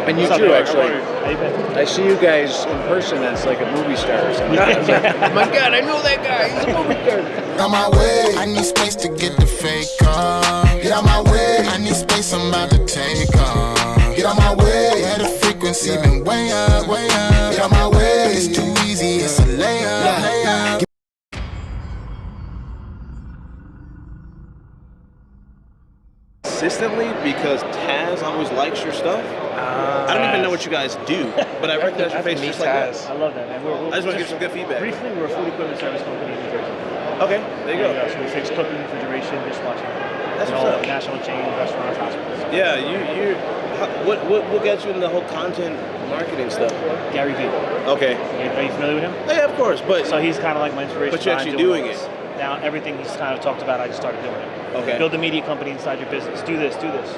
And you too, actually. I see you guys in person as like a movie star or something. Oh my God, I know that guy. He's a movie star. On my way, I need space to get the fake on. Get out my way, I need space, I'm about to take on. Get out my way, yeah, the frequency been way up, way up. Get out my way, it's too easy, it's a layup. Consistently, because Taz always likes your stuff. I don't even know what you guys do, but I recognize your face just like that. I love that, man. I just want to give some good feedback. Briefly, we're a food equipment service company in New Jersey. Okay, there you go. So we fix cooking, refrigeration, dishwashing. That's what's up. National chain restaurants, hospitals. Yeah, what gets you into the whole content marketing stuff? Gary Vee. Okay. Are you familiar with him? Yeah, of course, but So he's kind of like my inspiration. But you're actually doing it. Now everything he's kind of talked about, I just started doing it. Okay. Build a media company inside your business. Do this, do this.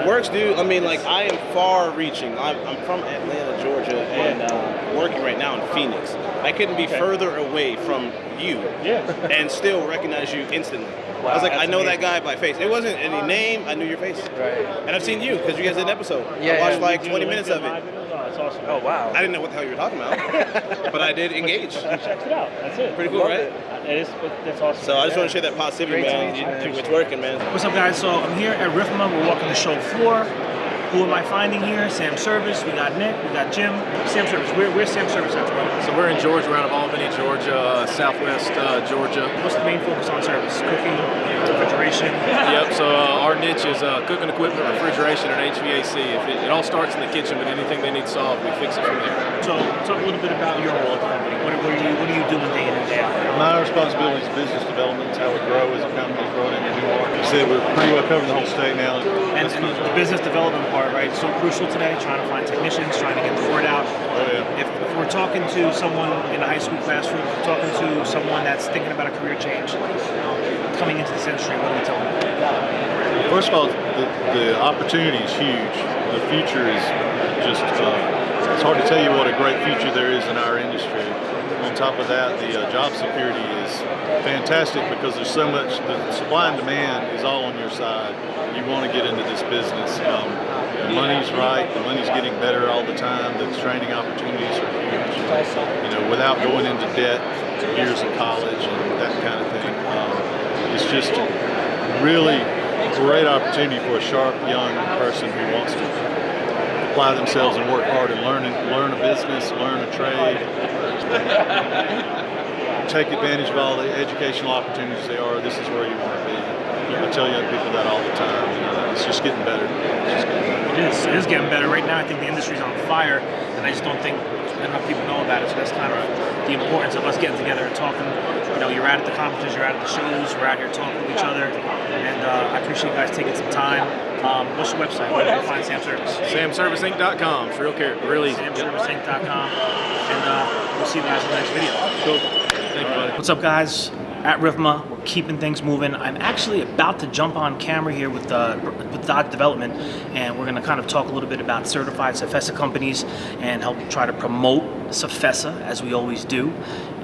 Works, dude. I mean, like, I am far-reaching. I'm from Atlanta, Georgia, and working right now in Phoenix. I couldn't be further away from you, and still recognize you instantly. Wow, I was like, I know amazing. that guy by face. It wasn't any name. I knew your face. Right. And I've seen you because you guys did an episode. Yeah, I watched yeah. like 20 minutes of it. Oh, that's awesome. Oh, wow. I didn't know what the hell you were talking about, but I did engage. You checked it out. That's it. Pretty cool, right? It is. That's awesome. So I just want to share that positivity, Great to man. meet you, man. It's working, man. What's up, guys? So I'm here at RFMA. We're walking the show floor. Who am I finding here? Sam Service. We got Nick. We got Jim. Sam Service. Where's Sam Service at? So we're in Georgia, we're out of Albany, Georgia, Southwest Georgia. What's the main focus on service? Cooking, refrigeration. Yep. So our niche is cooking equipment, refrigeration, and HVAC. It all starts in the kitchen, but anything they need solved, we fix it from there. So talk a little bit about your role at the company. What are you doing day in and day out? My responsibility is business development. It's how we grow as a company, growing into new markets. You said we're pretty well covering the whole state now. And the business development part, right? So crucial today. Trying to find technicians, trying to get the word out. Oh, yeah. If we're talking to someone in a high school classroom, if we're talking to someone that's thinking about a career change, coming into this industry, what do we tell them? First of all, the opportunity is huge. The future is just, it's hard to tell you what a great future there is in our industry. On top of that, the job security is fantastic because there's so much, the supply and demand is all on your side. You want to get into this business. The money's right, the money's getting better all the time, the training opportunities are huge. You know, without going into debt, years of college and that kind of thing. It's just really a great opportunity for a sharp young person who wants to apply themselves and work hard and learn a business, learn a trade, take advantage of all the educational opportunities there are. This is where you want to be. I tell young people that all the time. You know, it's just getting better. It is getting better. Right now, I think the industry's on fire, and I just don't think enough people know about it. So that's kind of the importance of us getting together and talking. You know, you're out at the conferences, you're out at the shows, we're out here talking to each other, and I appreciate you guys taking some time. What's your website? Where do you find Sam Service? SamServiceInc.com. It's really SamServiceInc.com, and we'll see you guys in the next video. cool. Thank you, buddy. What's up, guys? At RFMA, we're keeping things moving. I'm actually about to jump on camera here with Dodge Development, and we're going to kind of talk a little bit about certified Safesa companies and help try to promote Safesa, as we always do,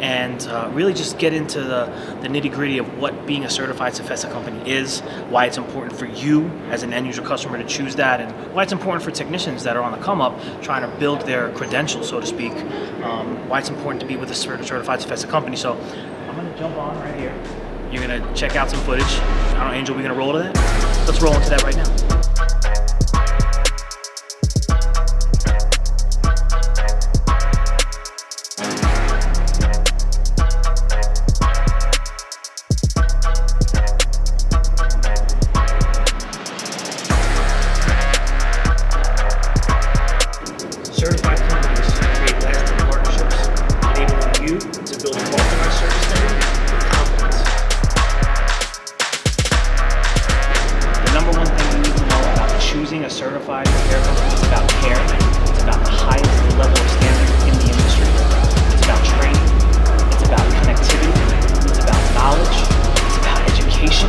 and really just get into the nitty-gritty of what being a certified Safesa company is, why it's important for you as an end-user customer to choose that, and why it's important for technicians that are on the come-up trying to build their credentials, so to speak, why it's important to be with a certified Safesa company. So I'm going to jump on right here. You're going to check out some footage. I don't know, Angel, we're going to roll to that? Let's roll into that right now. Certified companies create lasting partnerships, enabling you to build a qualified service standard with confidence. The number one thing you need to know about choosing a certified repair company is about care. It's about the highest level of standard in the industry. It's about training. It's about connectivity. It's about knowledge. It's about education.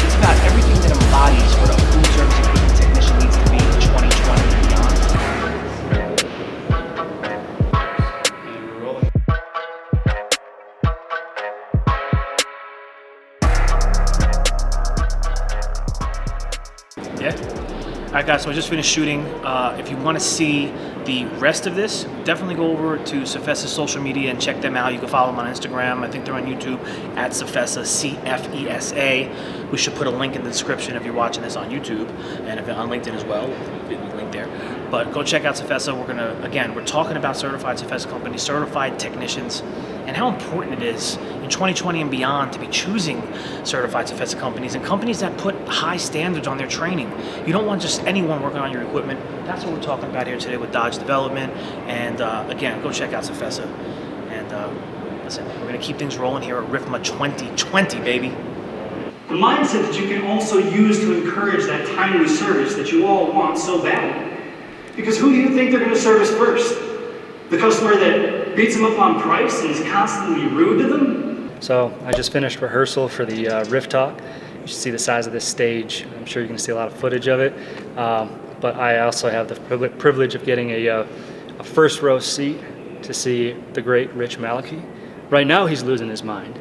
It's about everything that embodies what a food service equipment technician needs to be in 2020 and beyond. All right, right, guys, so I just finished shooting. If you want to see the rest of this, definitely go over to Cefesa's social media and check them out. You can follow them on Instagram. I think they're on YouTube at Cefesa, CFESA. We should put a link in the description if you're watching this on YouTube, and if you're on LinkedIn as well, link there. But go check out Cefesa. We're talking about certified Cefesa companies, certified technicians, and how important it is in 2020 and beyond to be choosing certified Cefesa companies and companies that put high standards on their training. You don't want just anyone working on your equipment. That's what we're talking about here today with Dodge Development. And again, go check out Cefesa. And listen, we're going to keep things rolling here at RFMA 2020, baby. The mindset that you can also use to encourage that timely service that you all want so badly. Because who do you think they're going to service first? The customer that beats them up on price and is constantly rude to them? So I just finished rehearsal for the Riff Talk. You should see the size of this stage. I'm sure you're going to see a lot of footage of it. But I also have the privilege of getting a first row seat to see the great Rich Malachy. Right now he's losing his mind.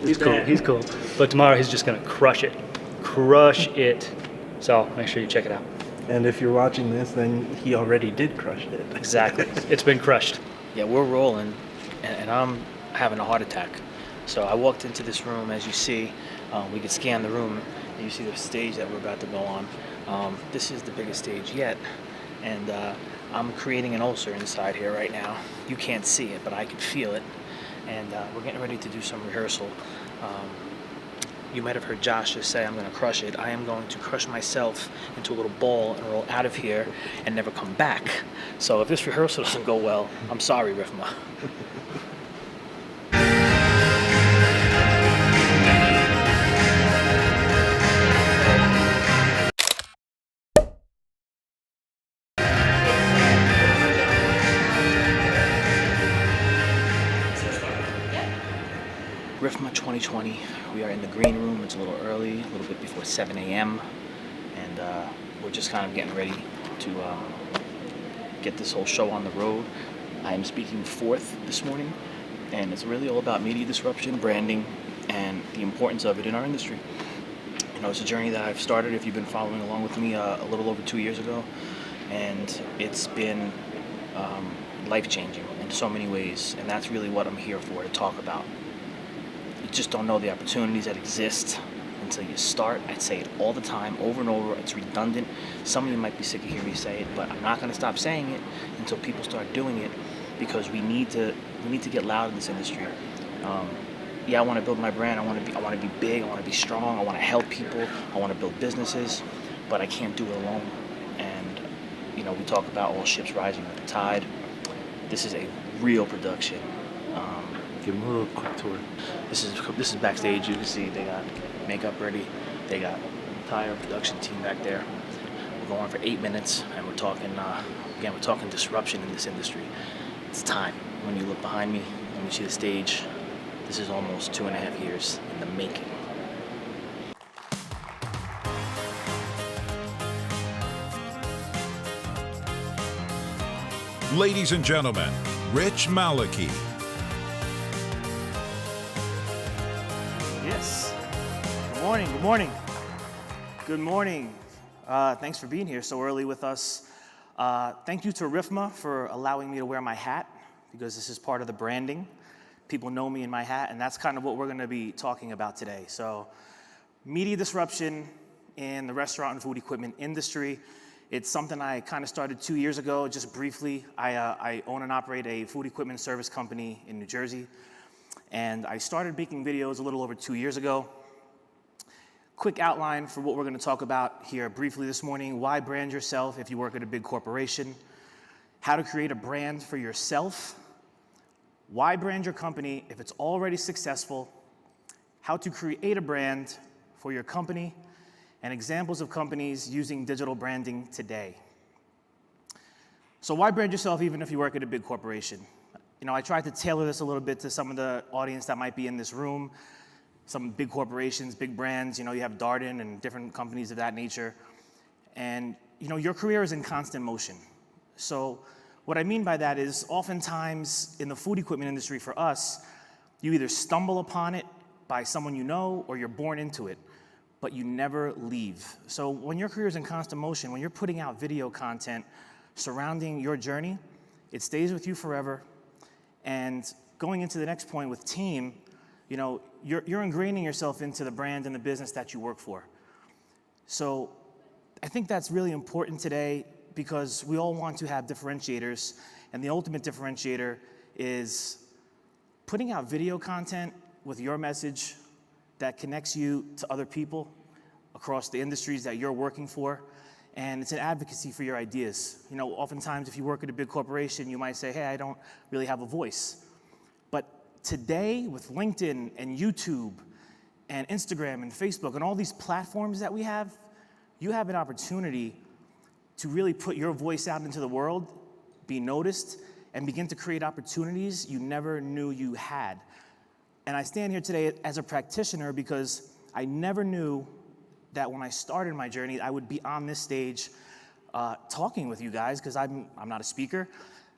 He's cool. But tomorrow he's just going to crush it. So make sure you check it out. And if you're watching this, then he already did crush it. Exactly. It's been crushed. Yeah, we're rolling, and I'm having a heart attack. So I walked into this room, as you see. We could scan the room, and you see the stage that we're about to go on. This is the biggest stage yet, and I'm creating an ulcer inside here right now. You can't see it, but I can feel it. And we're getting ready to do some rehearsal. You might have heard Josh just say, I'm going to crush it. I am going to crush myself into a little ball and roll out of here and never come back. So if this rehearsal doesn't go well, I'm sorry, RFMA. RFMA 2020, we are in the green room. It's a little early, a little bit before 7 a.m. And we're just kind of getting ready to get this whole show on the road. I am speaking fourth this morning, and it's really all about media disruption, branding, and the importance of it in our industry. You know, it's a journey that I've started, if you've been following along with me, a little over 2 years ago, and it's been life-changing in so many ways, and that's really what I'm here for, to talk about. You just don't know the opportunities that exist until you start. I say it all the time, over and over. It's redundant. Some of you might be sick of hearing me say it, but I'm not going to stop saying it until people start doing it, because we need to get loud in this industry. Yeah, I want to build my brand. I want to be big. I want to be strong. I want to help people. I want to build businesses, but I can't do it alone. And you know, we talk about all ships rising with the tide. This is a real production. Give him a little quick tour. This is backstage. You can see they got makeup ready. They got an entire production team back there. We're going for 8 minutes, and we're talking. Again, we're talking disruption in this industry. It's time. When you look behind me and you see the stage, this is almost 2.5 years in the making. Ladies and gentlemen, Rich Malachy. Yes. Good morning. Good morning. Good morning. Thanks for being here so early with us. Thank you to RFMA for allowing me to wear my hat, because this is part of the branding. People know me in my hat, and that's kind of what we're going to be talking about today. So, media disruption in the restaurant and food equipment industry. It's something I kind of started 2 years ago, just briefly. I own and operate a food equipment service company in New Jersey. And I started making videos a little over 2 years ago. Quick outline for what we're going to talk about here briefly this morning. Why brand yourself if you work at a big corporation? How to create a brand for yourself. Why brand your company if it's already successful? How to create a brand for your company, and examples of companies using digital branding today. So why brand yourself even if you work at a big corporation? You know, I tried to tailor this a little bit to some of the audience that might be in this room. Some big corporations, big brands, you know, you have Darden and different companies of that nature. And, you know, your career is in constant motion. So what I mean by that is oftentimes in the food equipment industry for us, you either stumble upon it by someone you know or you're born into it. but you never leave. So when your career is in constant motion, when you're putting out video content surrounding your journey, it stays with you forever. And going into the next point with team, you know, you're ingraining yourself into the brand and the business that you work for. So I think that's really important today because we all want to have differentiators, and the ultimate differentiator is putting out video content with your message that connects you to other people across the industries that you're working for. And it's an advocacy for your ideas. You know, oftentimes if you work at a big corporation, you might say, hey, I don't really have a voice. But today with LinkedIn and YouTube and Instagram and Facebook and all these platforms that we have, you have an opportunity to really put your voice out into the world, be noticed, and begin to create opportunities you never knew you had. And I stand here today as a practitioner because I never knew that when I started my journey, I would be on this stage talking with you guys, because I'm not a speaker.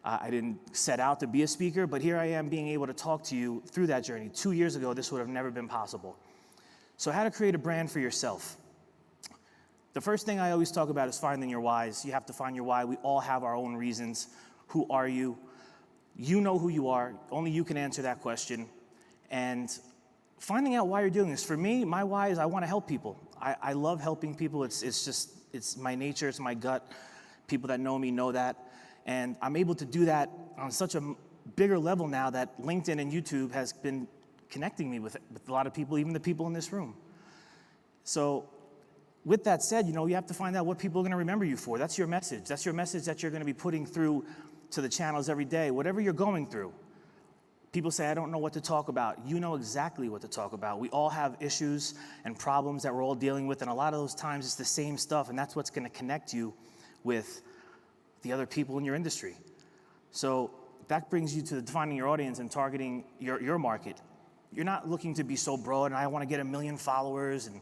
I didn't set out to be a speaker, but here I am being able to talk to you through that journey. 2 years ago, this would have never been possible. So how to create a brand for yourself. The first thing I always talk about is finding your whys. You have to find your why. We all have our own reasons. Who are you? You know who you are. Only you can answer that question. And finding out why you're doing this. For me, my why is I want to help people. I love helping people. It's my nature, it's my gut. People that know me know that. And I'm able to do that on such a bigger level now that LinkedIn and YouTube has been connecting me with a lot of people, even the people in this room. So with that said, you know, you have to find out what people are going to remember you for. That's your message. That's your message that you're going to be putting through to the channels every day, whatever you're going through. People say, I don't know what to talk about. You know exactly what to talk about. We all have issues and problems that we're all dealing with, and a lot of those times it's the same stuff, and that's what's going to connect you with the other people in your industry. So that brings you to defining your audience and targeting your market. You're not looking to be so broad, and I want to get 1 million followers, and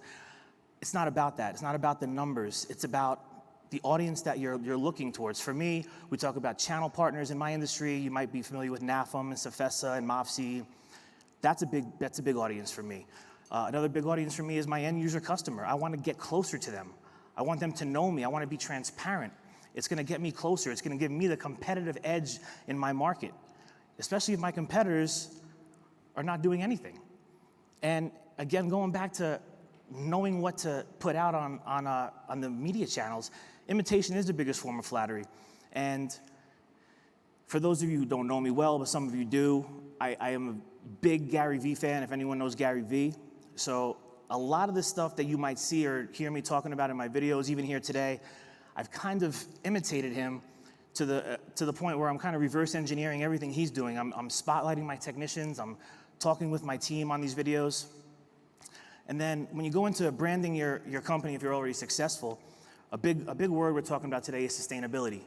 it's not about that. It's not about the numbers. It's about the audience that you're looking towards. For me, we talk about channel partners in my industry. You might be familiar with NAFM and Safesa and MOFSI. That's a big audience for me. Another big audience for me is my end user customer. I want to get closer to them. I want them to know me. I want to be transparent. It's going to get me closer. It's going to give me the competitive edge in my market, especially if my competitors are not doing anything. And again, going back to knowing what to put out on the media channels, imitation is the biggest form of flattery. And for those of you who don't know me well, but some of you do, I am a big Gary Vee fan, if anyone knows Gary Vee. So a lot of the stuff that you might see or hear me talking about in my videos, even here today, I've kind of imitated him to the point where I'm kind of reverse engineering everything he's doing. I'm spotlighting my technicians, I'm talking with my team on these videos. And then when you go into branding your company, if you're already successful, a big word we're talking about today is sustainability.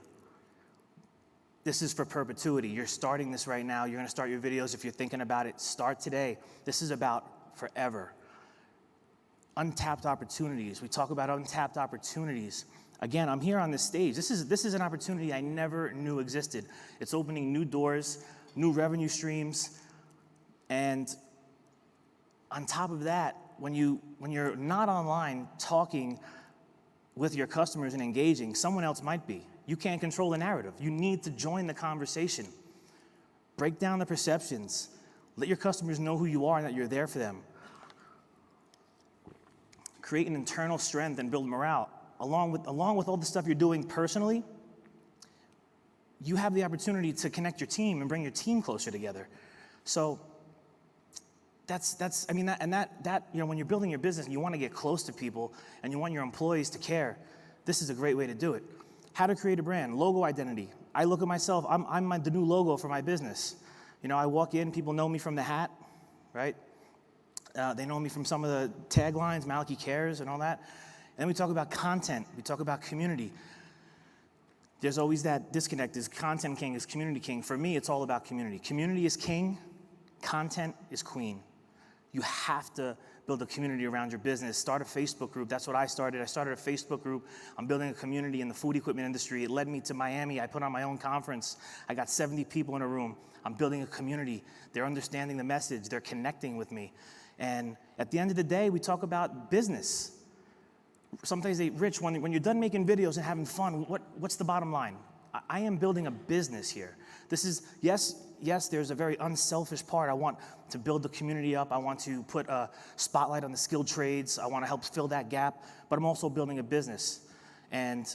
This is for perpetuity. You're starting this right now. You're going to start your videos. If you're thinking about it, start today. This is about forever. Untapped opportunities. We talk about untapped opportunities. Again, I'm here on this stage. This is an opportunity I never knew existed. It's opening new doors, new revenue streams, and on top of that, when you're not online talking with your customers and engaging, someone else might be. You can't control the narrative. You need to join the conversation. Break down the perceptions. Let your customers know who you are and that you're there for them. Create an internal strength and build morale. Along with all the stuff you're doing personally, you have the opportunity to connect your team and bring your team closer together. So you know, when you're building your business and you want to get close to people and you want your employees to care, this is a great way to do it. How to create a brand, logo identity. I look at myself, I'm the new logo for my business. You know, I walk in, people know me from the hat, right? They know me from some of the taglines, Malachy Cares and all that. And then we talk about content, we talk about community. There's always that disconnect. Is content king, is community king? For me, it's all about community. Community is king, content is queen. You have to build a community around your business. Start a Facebook group. That's what I started. I started a Facebook group. I'm building a community in the food equipment industry. It led me to Miami. I put on my own conference. I got 70 people in a room. I'm building a community. They're understanding the message. They're connecting with me. And at the end of the day, we talk about business. sometimes they, Rich, when you're done making videos and having fun, what's the bottom line? I am building a business here. This is, yes, there's a very unselfish part. I want to build the community up. I want to put a spotlight on the skilled trades. I want to help fill that gap, but I'm also building a business. And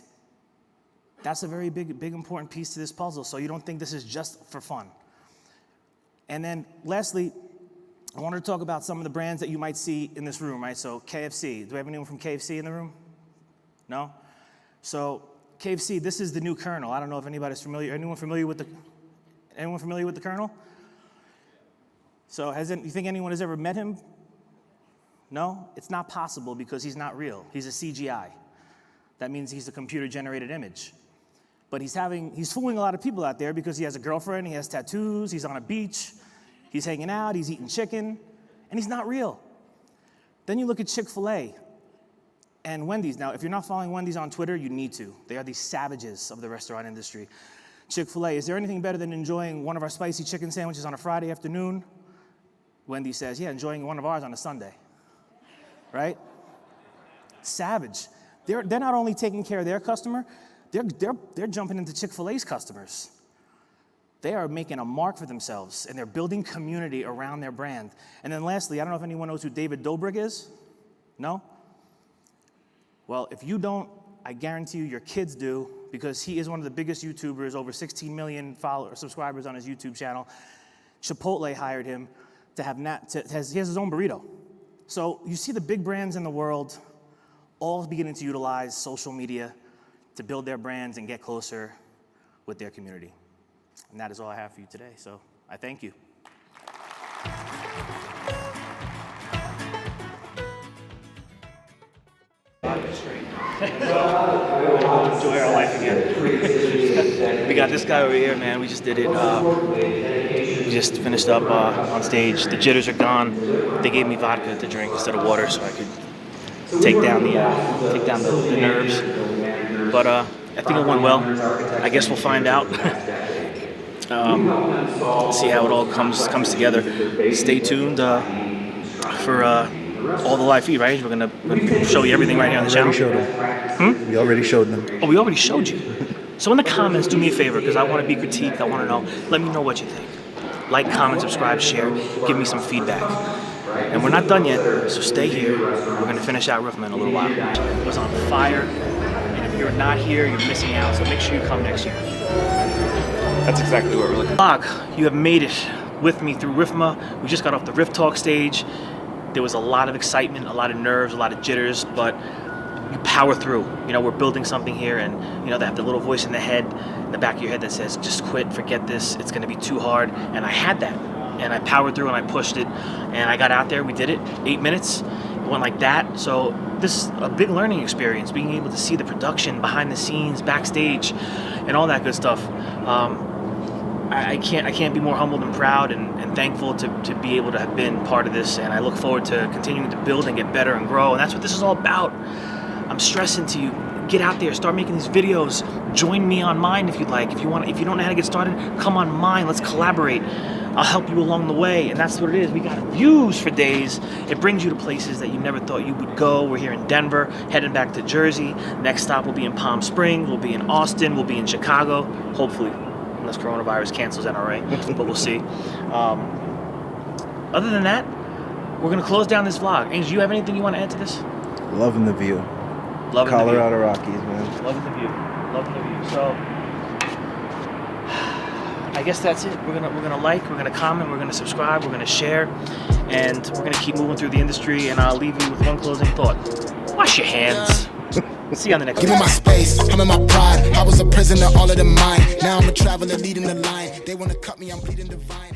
that's a very big, important piece to this puzzle, so you don't think this is just for fun. And then lastly, I wanted to talk about some of the brands that you might see in this room, right? So KFC, do we have anyone from KFC in the room? No? So KFC, this is the new Colonel. I don't know if anybody's familiar. Anyone familiar with the Colonel? So you think anyone has ever met him? No? It's not possible because he's not real. He's a CGI. That means he's a computer-generated image. But he's fooling a lot of people out there because he has a girlfriend, he has tattoos, he's on a beach, he's hanging out, he's eating chicken, and he's not real. Then you look at Chick-fil-A and Wendy's. Now, if you're not following Wendy's on Twitter, you need to. They are these savages of the restaurant industry. Chick-fil-A, is there anything better than enjoying one of our spicy chicken sandwiches on a Friday afternoon? Wendy says, yeah, enjoying one of ours on a Sunday, right? Savage. They're not only taking care of their customer, they're jumping into Chick-fil-A's customers. They are making a mark for themselves, and they're building community around their brand. And then lastly, I don't know if anyone knows who David Dobrik is. No? Well, if you don't, I guarantee you your kids do, because he is one of the biggest YouTubers, over 16 million subscribers on his YouTube channel. Chipotle hired him to have, he has his own burrito. So you see the big brands in the world all beginning to utilize social media to build their brands and get closer with their community. And that is all I have for you today, so I thank you. Enjoy our life again. We got this guy over here, man. We just did it. We just finished up on stage. The jitters are gone. They gave me vodka to drink instead of water, so I could take down the nerves. But I think it went well. I guess we'll find out. See how it all comes together. Stay tuned for all the live feed, right? We're gonna show you everything right here on the channel. Showed them. We already showed them. Oh, we already showed you. So in the comments, do me a favor, because I want to be critiqued. I want to know. Let me know what you think. Like, comment, subscribe, share. Give me some feedback. And we're not done yet, so stay here. We're gonna finish out RFMA in a little while. It was on fire, and if you're not here, you're missing out. So make sure you come next year. That's exactly what we're looking for. You have made it with me through RFMA. We just got off the Rift Talk stage. There was a lot of excitement, a lot of nerves, a lot of jitters, but you power through. You know, we're building something here, and you know, they have the little voice in the head, in the back of your head that says, just quit, forget this, it's gonna be too hard. And I had that, and I powered through and I pushed it, and I got out there, we did it, 8 minutes, it went like that. So this is a big learning experience, being able to see the production, behind the scenes, backstage, and all that good stuff. I can't be more humbled and proud and thankful to be able to have been part of this, and I look forward to continuing to build and get better and grow, and that's what this is all about. I'm stressing to you, get out there, start making these videos, join me on mine if you'd like. If you don't know how to get started, come on mine, let's collaborate. I'll help you along the way, and that's what it is. We got views for days. It brings you to places that you never thought you would go. We're here in Denver, heading back to Jersey. Next stop will be in Palm Springs, we'll be in Austin, we'll be in Chicago, hopefully. Unless coronavirus cancels NRA, but we'll see. Other than that, we're gonna close down this vlog. Angel, you have anything you want to add to this? Loving the view. Loving Colorado the view. Rockies, man. Loving the view. Loving the view. So I guess that's it. We're gonna like, we're gonna comment, we're gonna subscribe, we're gonna share, and we're gonna keep moving through the industry. And I'll leave you with one closing thought: wash your hands. See you on the next one. Give me my space, I'm in my pride. I was a prisoner, all of the mine. Now I'm a traveler leading the line. They wanna cut me, I'm bleeding divine.